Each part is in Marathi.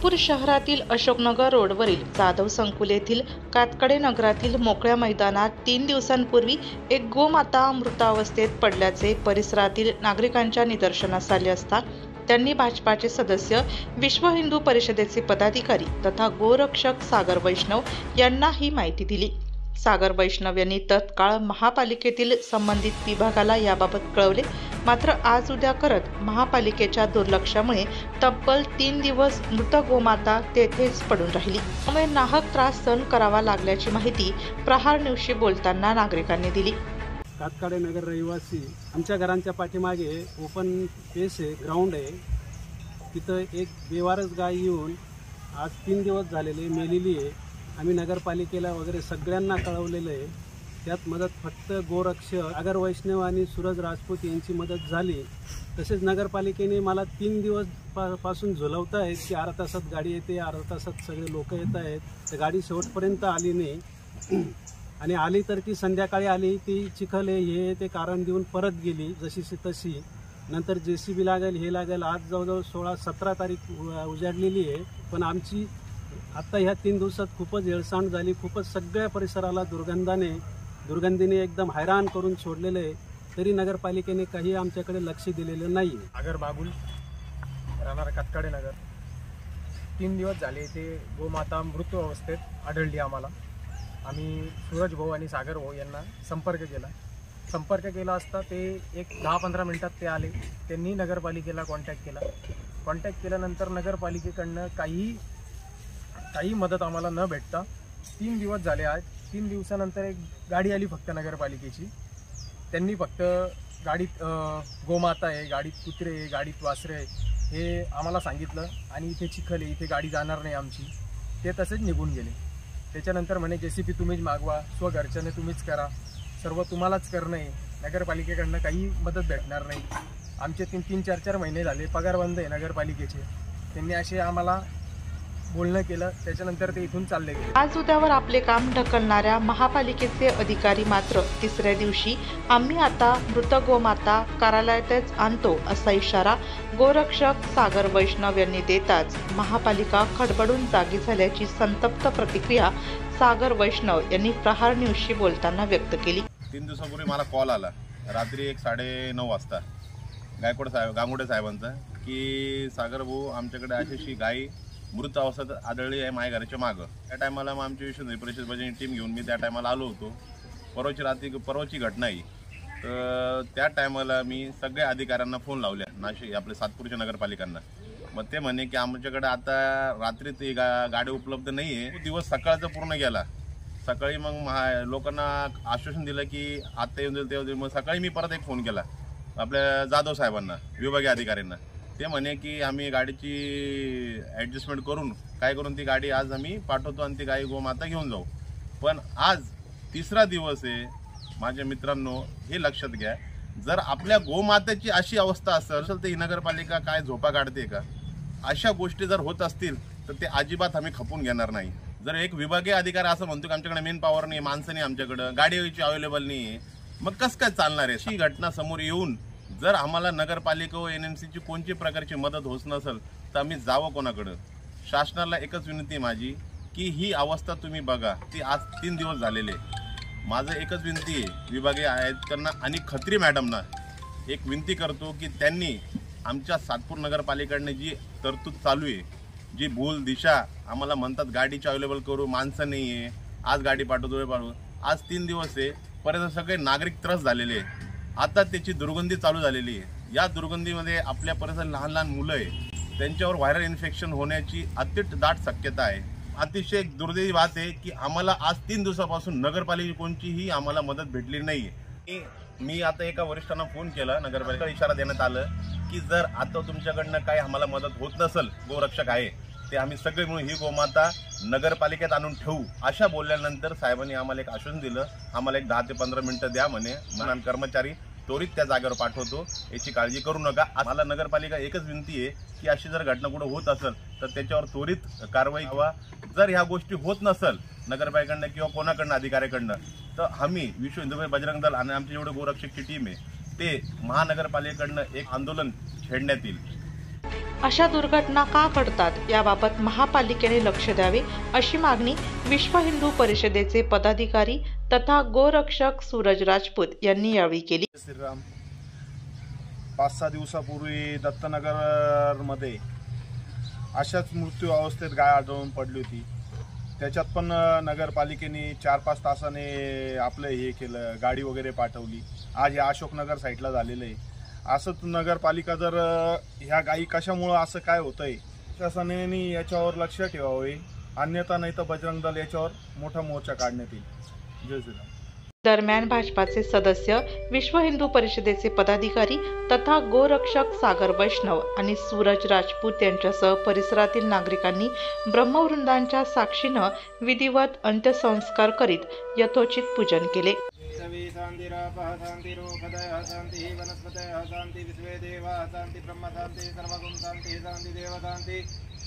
नागपूर शहरातील अशोकनगर रोडवरील जाधव संकुल येथील कातकडे नगरातील मोकळ्या मैदानात 3 दिवसांपूर्वी एक गोमाता मृतावस्थेत पडल्याचे परिसरातील नागरिकांच्या निदर्शनास आले असता त्यांनी भाजपाचे सदस्य, विश्व हिंदू परिषदेचे पदाधिकारी तथा गोरक्षक सागर वैष्णव यांना ही माहिती दिली। सागर वैष्णव यांनी तत्काळ महापालिकेतील संबंधित विभागाला याबाबत कळवले, मात्र आज उद्या करत महापालिकेच्या दुर्लक्षामुळे तब्बल 3 दिवस मृत गोमाता तेथेच पडून राहिली। त्यामुळे नाहक त्रास सहन करावा लागल्याची माहिती प्रहार न्यूजशी बोलताना नागरिकांनी दिली। कातकडे नगर रहिवासी आमच्या घरांच्या पाठीमागे ओपन स्पेस आहे, ग्राउंड आहे। तिथं एक बेवारस गाय येऊन आज 3 दिवस झालेले मेलेली आहे। आम्ही नगरपालिकेला वगैरे सगळ्यांना कळवलेलं आहे। त्यात मदत फक्त गोरक्षक सागर वैष्णव आणि सूरज राजपूत यांची मदत झाली। तसेच नगरपालिकेने मला 3 दिवस पासून झुलवत आहेत की अर्धा तासात गाडी येते, अर्धा तासात सगळे लोक येत आहेत। तर गाडी शेवटपर्यंत आली नाही आणि आली तर ती संध्याकाळी आली, ती चिखल हे ते कारण देऊन परत गेली जशीची तशी। नंतर JCB लागेल, हे लागेल, आज जवळजवळ 16-17 तारीख उजाडलेली आहे। पण आमची आता ह्या 3 दिवसात खूपच हेळसांड झाली। खूपच सगळ्या परिसराला दुर्गंधीने एकदम हैराण करून सोडलेलं आहे। तरी नगरपालिकेने काही आमच्याकडे लक्ष दिलेलं नाही। सागर बागुल राहणार कातकडे नगर, 3 दिवस झाले ते गोमाता मृत अवस्थेत आढळली आम्हाला। आम्ही सूरज भाऊ आणि सागर भाऊ यांना संपर्क केला असता ते एक 10-15 मिनिटात ते आले। त्यांनी नगरपालिकेला कॉन्टॅक्ट केल्यानंतर नगरपालिकेकडनं काही मदत आम्हाला न भेटता 3 दिवस झाले। आज 3 दिवसानंतर एक गाडी आली फक्त नगरपालिकेची। त्यांनी फक्त गाडीत गोमाता आहे, गाडीत कुत्रे आहे, गाडीत वासरे आहे हे आम्हाला सांगितलं आणि इथे चिखल आहे, इथे गाडी जाणार नाही आमची। ते तसेच निघून गेले। त्याच्यानंतर म्हणे JCB तुम्हीच मागवा, स्वघरच्याने तुम्हीच करा, सर्व तुम्हालाच करणं आहे, नगरपालिकेकडनं काही मदत भेटणार नाही। आमचे 3-4 महिने झाले पगार बंद आहे नगरपालिकेचे। त्यांनी असे आम्हाला बोलणं केलं, त्याच्यानंतर ते इथून चालले गेले। आज उद्यावर आपले काम ढकलणाऱ्या महापालिकेचे अधिकारी मात्र तिसऱ्या दिवशी आम्ही आता मृत गोमाता कार्यालयातच आणतो असा इशारा गोरक्षक सागर वैष्णव यांनी देताच महापालिका खडबडून जागी झाल्याची संतप्त प्रतिक्रिया सागर वैष्णव यांनी प्रहार न्यूजशी बोलताना व्यक्त केली। 3 दिवसापूर्वी मला कॉल आला रात्री 9:30 वाजता गांगुडे साहेबांचा की सागर भाऊ आमच्याकडे अशी गाय मृत अवस्थेत आढळली आहे माझ्या घराच्या मागं। त्या टायमाला मग आमची विश्व हिंदू परिषदेची टीम घेऊन मी त्या टायमाला आलो होतो। परवाची घटना ही। तर त्या टायमाला मी सगळ्या अधिकाऱ्यांना फोन लावल्या, नाशिक आपले सातपूरच्या नगरपालिकांना। मग ते म्हणे की आमच्याकडे आता रात्री ती गाडी उपलब्ध नाही आहे। दिवस सकाळचा पूर्ण गेला। सकाळी मग लोकांना आश्वासन दिलं की आता येऊन जाईल, तेव्हा देईल। मग सकाळी मी परत एक फोन केला आपल्या जाधव साहेबांना, विभागीय अधिकाऱ्यांना। ते म्हणे की आम्ही गाडीची ॲडजस्टमेंट करून ती गाडी आज आम्ही पाठवतो आणि ती गाय गोमाता घेऊन जाऊ। पण आज 3रा दिवस आहे। माझ्या मित्रांनो हे लक्षात घ्या, जर आपल्या गोमातेची अशी अवस्था असेल तर ही नगरपालिका काय झोपा काढते का? अशा गोष्टी जर होत असतील तर ते अजिबात आम्ही खपून घेणार नाही। जर एक विभागीय अधिकारी असं म्हणतो की आमच्याकडे मेन पॉवर नाही, माणसं नाही, आमच्याकडे गाडी अवेलेबल नाही आहे, मग कसं काय चालणार आहे? ही घटना समोर येऊन जर आम्हाला नगरपालिका व NMCची कोणती प्रकारची मदत होत नसेल तर आम्ही जावं कोणाकडं? शासनाला एकच विनंती माझी की ही अवस्था तुम्ही बघा। ती आज 3 दिवस झालेले। माझं एकच विनंती आहे विभागीय आयुक्तांना आणि खत्री मॅडमना एक विनंती करतो की त्यांनी आमच्या सातपूर नगरपालिकेने जी तरतूद चालू आहे, जी भूल दिशा आम्हाला म्हणतात गाडीची अवेलेबल करू, माणसं नाही आहे, आज गाडी पाठवतो, आज 3 दिवस आहे, परत सगळे नागरिक त्रस्त झालेले आहे। आता त्याची दुर्गंधी चालू झालेली आहे। या दुर्गंधीमध्ये आपल्या परिसरात लहान मुलं आहे, त्यांच्यावर व्हायरल इन्फेक्शन होण्याची दाट शक्यता आहे। अतिशय दुर्दैवी बात आहे की आम्हाला आज 3 दिवसापासून नगरपालिकेची कोणतीही आम्हाला मदत भेटली नाही। मी आता एका वरिष्ठांना फोन केला, नगरपालिकेला इशारा देण्यात आलं की जर आता तुमच्याकडनं काही आम्हाला मदत होत नसेल, गोरक्षक आहे ते आम्ही सगळे मिळून ही गोमाता नगरपालिकेत आणून ठेवू। अशा बोलल्यानंतर साहेबांनी आम्हाला एक आश्वासन दिलं, आम्हाला एक 10 ते 15 मिनिटं द्या म्हणे, म्हणून कर्मचारी त्वरित त्या जागेवर पाठवतो, याची काळजी करू नका। मला नगरपालिका एकच विनंती आहे की अशी जर घटना कुठं होत असेल तर त्याच्यावर त्वरित कारवाई व्हावा। जर ह्या गोष्टी होत नसेल नगरपालिकेकडनं किंवा कोणाकडनं अधिकाऱ्याकडनं तर आम्ही विश्व हिंदू बजरंग दल आणि आमची जेवढे गोरक्षकची टीम आहे ते महानगरपालिकेकडनं एक आंदोलन छेडण्यात येईल। अशा दुर्घटना का घडतात याबाबत महापालिकेने लक्ष द्यावे अशी मागणी विश्व हिंदू परिषदेचे पदाधिकारी तथा गोरक्षक सूरज राजपूत यांनी यावेळी केली. श्रीराम. 5-6 दिवसापूर्वी दत्तनगरमध्ये अशाच मृत्यू अवस्थेत गाय आढळून पडली होती. त्याच्यात पण नगरपालिकेने 4-5 तासाने आपलं हे केलं, गाडी वगैरे पाठवली. आज या अशोकनगर साईडला झालेलं आहे. असंच नगरपालिका जर ह्या गायी कशामुळं असं काय होतंय प्रशासनाने याच्यावर लक्ष ठेवावे, अन्यथा नाही तर बजरंग दल याच्यावर मोठा मोर्चा काढण्यात येईल. जय श्रीराम. दरम्यान भाजपाचे सदस्य, विश्व हिंदू परिषदेचे पदाधिकारी तथा गोरक्षक सागर वैष्णव आणि सूरज राजपूत यांच्यासह परिसरातील नागरिकांनी ब्रह्मवृंदांच्या साक्षीनं विधिवत अंत्यसंस्कार करीत यथोचित पूजन केले.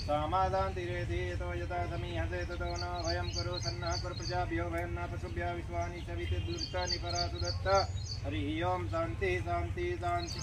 समाधान्ति रेति यतो यथा समीहसे ततो न भयं करो सन्नः कुरु प्रजाभ्यो भयं न पशुभ्यः विश्वानि चविते दुर्तानि परासु दत्त. हरिः ओम. शांती शांती शांती.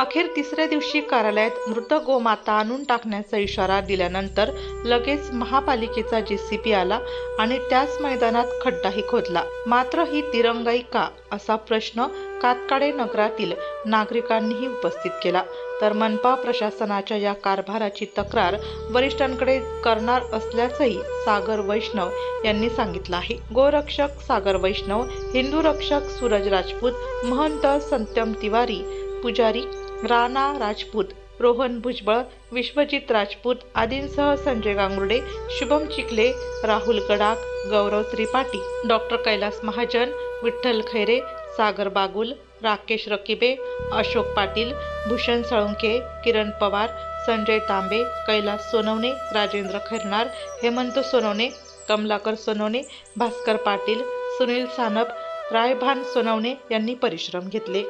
अखेर तिसऱ्या दिवशी कार्यालयात मृत गोमाता आणून टाकण्याचा इशारा दिल्यानंतर लगेच महापालिकेचा JCB आला आणि त्याच मैदानात खड्डाही खोदला. मात्र ही दिरंगाई का असा प्रश्न कातकाडे नगरातील नागरिकांनीही उपस्थित केला. तर मनपा प्रशासनाच्या या कारभाराची तक्रार वरिष्ठांकडे करणार असल्याचंही सागर वैष्णव यांनी सांगितलं आहे. गोरक्षक सागर वैष्णव, हिंदू रक्षक सूरज राजपूत, महंत सत्यम तिवारी, पुजारी राणा राजपूत, रोहन भुजबळ, विश्वजित राजपूत आदींसह संजय गांगुर्डे, शुभम चिखले, राहुल गडाख, गौरव त्रिपाठी, डॉक्टर कैलास महाजन, विठ्ठल खैरे, सागर बागुल, राकेश रकिबे, अशोक पाटील, भूषण साळुंखे, किरण पवार, संजय तांबे, कैलास सोनवणे, राजेंद्र खैरनार, हेमंत सोनवणे, कमलाकर सोनवणे, भास्कर पाटील, सुनील सानप, रायभान सोनवणे यांनी परिश्रम घेतले.